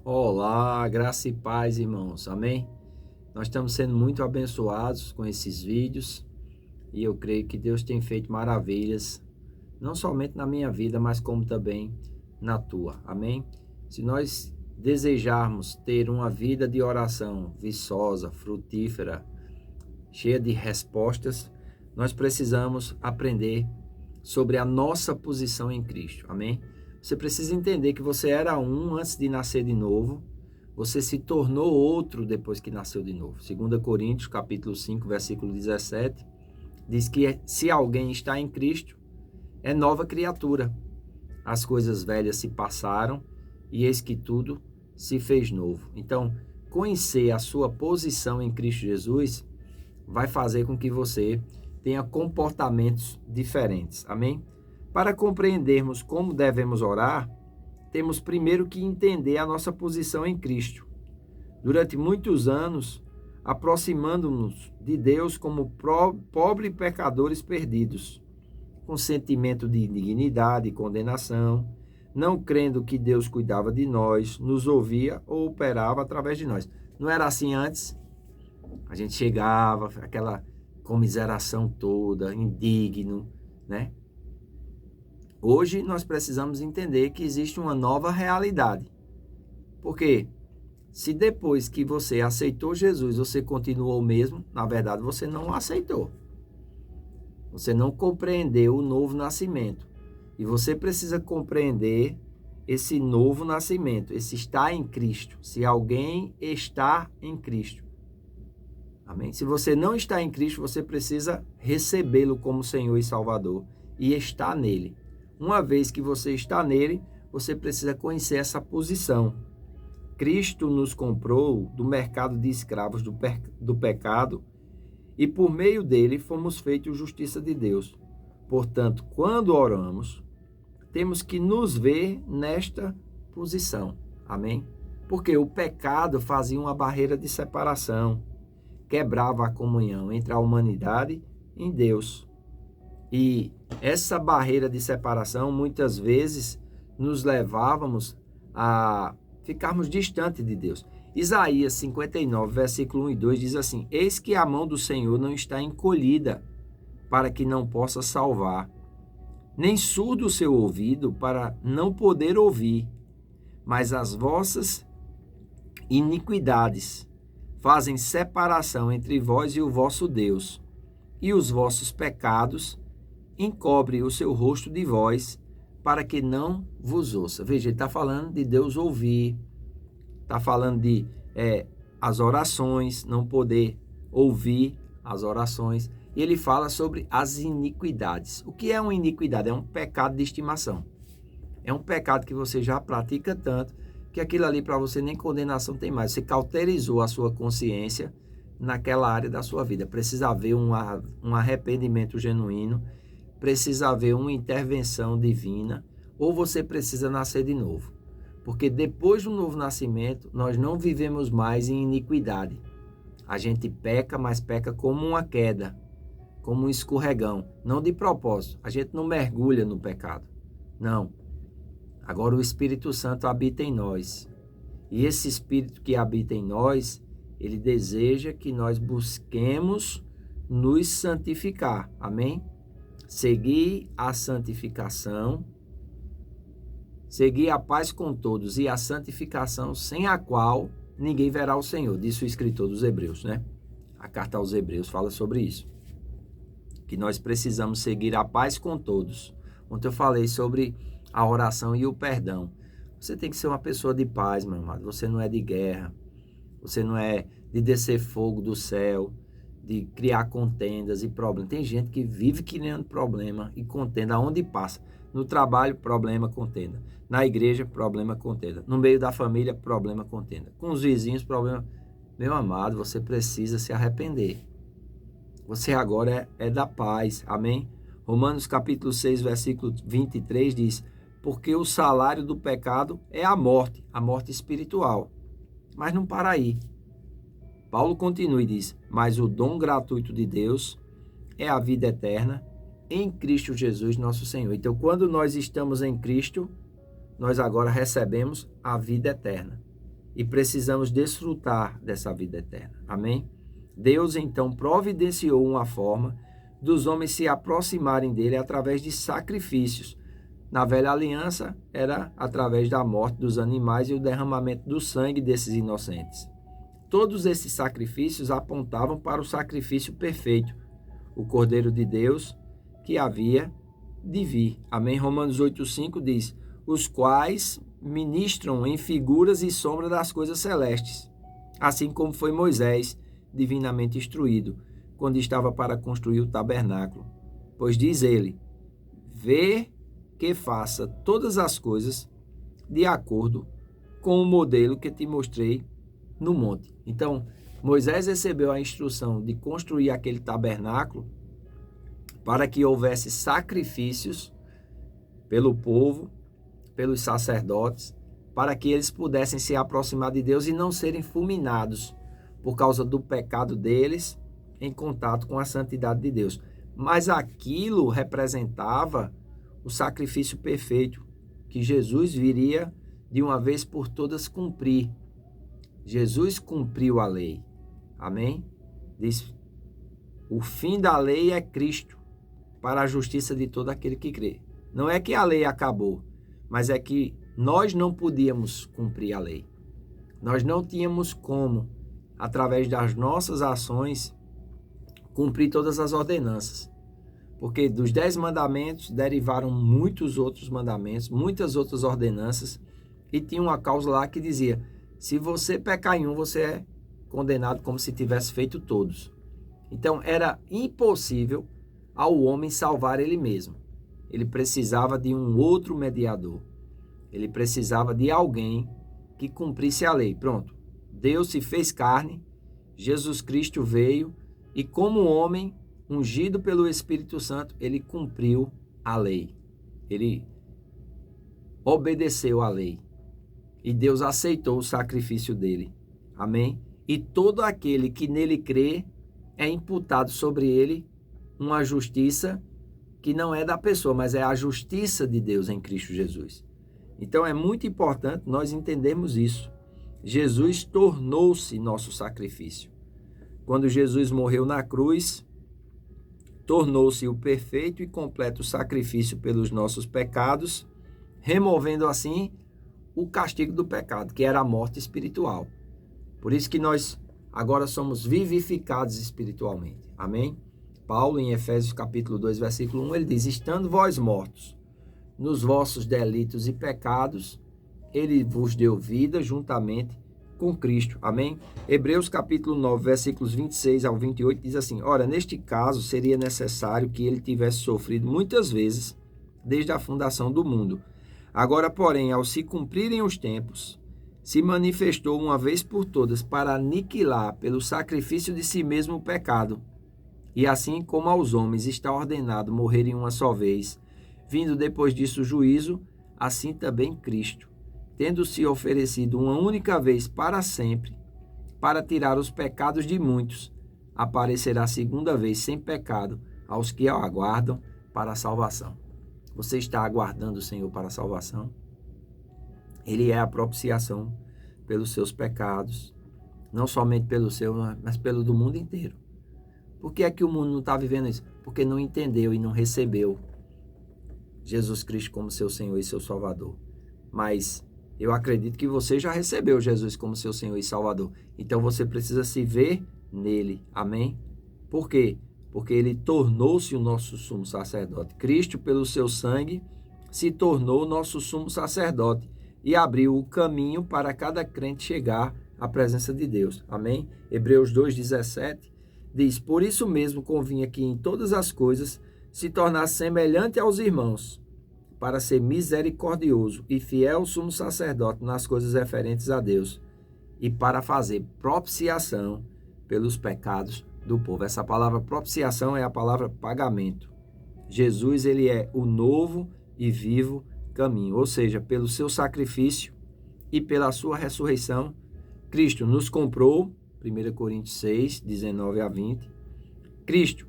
Olá, graça e paz, irmãos. Amém? Nós estamos sendo muito abençoados com esses vídeos e eu creio que Deus tem feito maravilhas, não somente na minha vida, mas como também na tua. Amém? Se nós desejarmos ter uma vida de oração viçosa, frutífera, cheia de respostas, nós precisamos aprender sobre a nossa posição em Cristo. Amém? Você precisa entender que você era um antes de nascer de novo, você se tornou outro depois que nasceu de novo. 2 Coríntios, capítulo 5, versículo 17, diz que se alguém está em Cristo, é nova criatura. As coisas velhas se passaram e eis que tudo se fez novo. Então, conhecer a sua posição em Cristo Jesus vai fazer com que você tenha comportamentos diferentes. Amém? Para compreendermos como devemos orar, temos primeiro que entender a nossa posição em Cristo. Durante muitos anos, aproximando-nos de Deus como pobres pecadores perdidos, com sentimento de indignidade e condenação, não crendo que Deus cuidava de nós, nos ouvia ou operava através de nós. Não era assim antes? A gente chegava, aquela comiseração toda, indigno, né? Hoje nós precisamos entender que existe uma nova realidade. Porque se depois que você aceitou Jesus, você continuou o mesmo, na verdade você não o aceitou. Você não compreendeu o novo nascimento. E você precisa compreender esse novo nascimento, esse estar em Cristo. Se alguém está em Cristo. Amém? Se você não está em Cristo, você precisa recebê-lo como Senhor e Salvador e estar nele. Uma vez que você está nele, você precisa conhecer essa posição. Cristo nos comprou do mercado de escravos do pecado e por meio dele fomos feitos justiça de Deus. Portanto, quando oramos, temos que nos ver nesta posição. Amém? Porque o pecado fazia uma barreira de separação, quebrava a comunhão entre a humanidade e Deus. E essa barreira de separação, muitas vezes, nos levávamos a ficarmos distantes de Deus. Isaías 59, versículo 1 e 2 diz assim: Eis que a mão do Senhor não está encolhida, para que não possa salvar, nem surdo o seu ouvido, para não poder ouvir, mas as vossas iniquidades fazem separação entre vós e o vosso Deus, e os vossos pecados encobre o seu rosto de vós, para que não vos ouça. Veja, ele está falando de Deus ouvir, está falando de as orações, não poder ouvir as orações, e ele fala sobre as iniquidades. O que é uma iniquidade? É um pecado de estimação. É um pecado que você já pratica tanto, que aquilo ali para você nem condenação tem mais. Você cauterizou a sua consciência naquela área da sua vida. Precisa haver um arrependimento genuíno, precisa haver uma intervenção divina, ou você precisa nascer de novo. Porque depois do novo nascimento, nós não vivemos mais em iniquidade. A gente peca, mas peca como uma queda, como um escorregão, não de propósito. A gente não mergulha no pecado, não. Agora o Espírito Santo habita em nós. E esse Espírito que habita em nós, ele deseja que nós busquemos nos santificar. Amém? Seguir a santificação, seguir a paz com todos e a santificação sem a qual ninguém verá o Senhor, disse o escritor dos Hebreus, né? A carta aos Hebreus fala sobre isso, que nós precisamos seguir a paz com todos. Ontem eu falei sobre a oração e o perdão. Você tem que ser uma pessoa de paz, meu amado. Você não é de guerra, você não é de descer fogo do céu, de criar contendas e problemas. Tem gente que vive criando problema e contenda aonde passa. No trabalho, problema, contenda. Na igreja, problema, contenda. No meio da família, problema, contenda. Com os vizinhos, problema. Meu amado, você precisa se arrepender. Você agora é da paz. Amém? Romanos capítulo 6, versículo 23 diz: porque o salário do pecado é a morte espiritual. Mas não para aí. Paulo continua e diz: mas o dom gratuito de Deus é a vida eterna em Cristo Jesus, nosso Senhor. Então, quando nós estamos em Cristo, nós agora recebemos a vida eterna. e precisamos desfrutar dessa vida eterna. Amém? Deus, então, providenciou uma forma dos homens se aproximarem dele através de sacrifícios. Na velha aliança, era através da morte dos animais e o derramamento do sangue desses inocentes. Todos esses sacrifícios apontavam para o sacrifício perfeito, o Cordeiro de Deus, que havia de vir. Amém? Romanos 8,5 diz: os quais ministram em figuras e sombras das coisas celestes, assim como foi Moisés, divinamente instruído, quando estava para construir o tabernáculo. Pois diz ele: vê que faça todas as coisas de acordo com o modelo que te mostrei no monte. Então, Moisés recebeu a instrução de construir aquele tabernáculo para que houvesse sacrifícios pelo povo, pelos sacerdotes, para que eles pudessem se aproximar de Deus e não serem fulminados por causa do pecado deles em contato com a santidade de Deus. Mas aquilo representava o sacrifício perfeito que Jesus viria de uma vez por todas cumprir. Jesus cumpriu a lei. Amém? Diz: o fim da lei é Cristo, para a justiça de todo aquele que crê. Não é que a lei acabou, mas é que nós não podíamos cumprir a lei. Nós não tínhamos como, através das nossas ações, cumprir todas as ordenanças. Porque dos 10 mandamentos derivaram muitos outros mandamentos, muitas outras ordenanças, e tinha uma cláusula lá que dizia: se você pecar em um, você é condenado como se tivesse feito todos. Então era impossível ao homem salvar ele mesmo. Ele precisava de um outro mediador. Ele precisava de alguém que cumprisse a lei. Pronto. Deus se fez carne, Jesus Cristo veio e, como homem, ungido pelo Espírito Santo, ele cumpriu a lei. Ele obedeceu a lei. E Deus aceitou o sacrifício dele. Amém? E todo aquele que nele crê é imputado sobre ele uma justiça que não é da pessoa, mas é a justiça de Deus em Cristo Jesus. Então é muito importante nós entendermos isso. Jesus tornou-se nosso sacrifício. Quando Jesus morreu na cruz, tornou-se o perfeito e completo sacrifício pelos nossos pecados, removendo assim o castigo do pecado, que era a morte espiritual. Por isso que nós agora somos vivificados espiritualmente. Amém? Paulo, em Efésios capítulo 2, versículo 1, ele diz: estando vós mortos nos vossos delitos e pecados, ele vos deu vida juntamente com Cristo. Amém? Hebreus capítulo 9, versículos 26 ao 28, diz assim: ora, neste caso seria necessário que ele tivesse sofrido muitas vezes desde a fundação do mundo. Agora, porém, ao se cumprirem os tempos, se manifestou uma vez por todas para aniquilar pelo sacrifício de si mesmo o pecado. E assim como aos homens está ordenado morrerem uma só vez, vindo depois disso o juízo, assim também Cristo, tendo se oferecido uma única vez para sempre, para tirar os pecados de muitos, aparecerá segunda vez sem pecado aos que o aguardam para a salvação. Você está aguardando o Senhor para a salvação? Ele é a propiciação pelos seus pecados, não somente pelo seu, mas pelo do mundo inteiro. Por que é que o mundo não está vivendo isso? Porque não entendeu e não recebeu Jesus Cristo como seu Senhor e seu Salvador. Mas eu acredito que você já recebeu Jesus como seu Senhor e Salvador. Então você precisa se ver nele. Amém? Por quê? Porque ele tornou-se o nosso sumo sacerdote. Cristo, pelo seu sangue, se tornou o nosso sumo sacerdote e abriu o caminho para cada crente chegar à presença de Deus. Amém? Hebreus 2,17 diz: por isso mesmo convinha que em todas as coisas se tornasse semelhante aos irmãos, para ser misericordioso e fiel sumo sacerdote nas coisas referentes a Deus, e para fazer propiciação pelos pecados do povo. Essa palavra propiciação é a palavra pagamento. Jesus, ele é o novo e vivo caminho, ou seja, pelo seu sacrifício e pela sua ressurreição, Cristo nos comprou, 1 Coríntios 6, 19 a 20. Cristo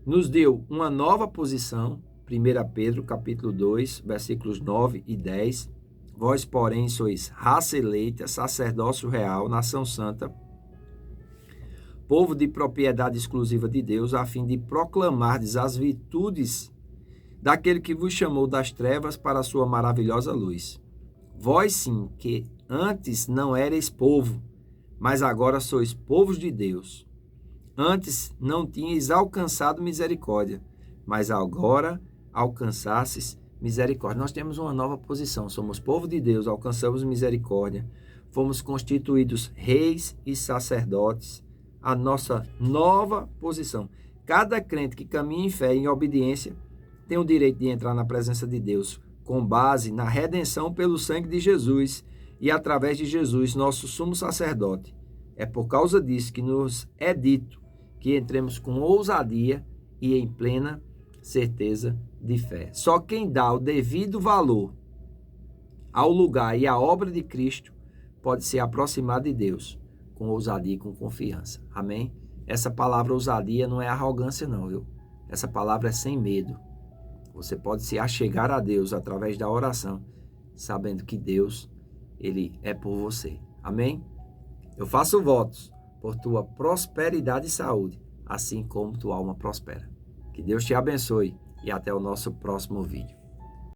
nos deu uma nova posição, 1 Pedro capítulo 2, versículos 9 e 10. Vós, porém, sois raça eleita, sacerdócio real, nação santa, povo de propriedade exclusiva de Deus, a fim de proclamardes as virtudes daquele que vos chamou das trevas para a sua maravilhosa luz. Vós sim, que antes não erais povo, mas agora sois povos de Deus. Antes não tinhais alcançado misericórdia, mas agora alcançastes misericórdia. Nós temos uma nova posição, somos povo de Deus, alcançamos misericórdia, fomos constituídos reis e sacerdotes, a nossa nova posição. Cada crente que caminha em fé e em obediência tem o direito de entrar na presença de Deus, com base na redenção pelo sangue de Jesus e através de Jesus, nosso sumo sacerdote. É por causa disso que nos é dito que entremos com ousadia e em plena certeza de fé. Só quem dá o devido valor ao lugar e à obra de Cristo pode se aproximar de Deus com ousadia e com confiança. Amém? Essa palavra ousadia não é arrogância não, viu? Essa palavra é sem medo. Você pode se achegar a Deus através da oração, sabendo que Deus, Ele é por você. Amém? Eu faço votos por tua prosperidade e saúde, assim como tua alma prospera. Que Deus te abençoe e até o nosso próximo vídeo.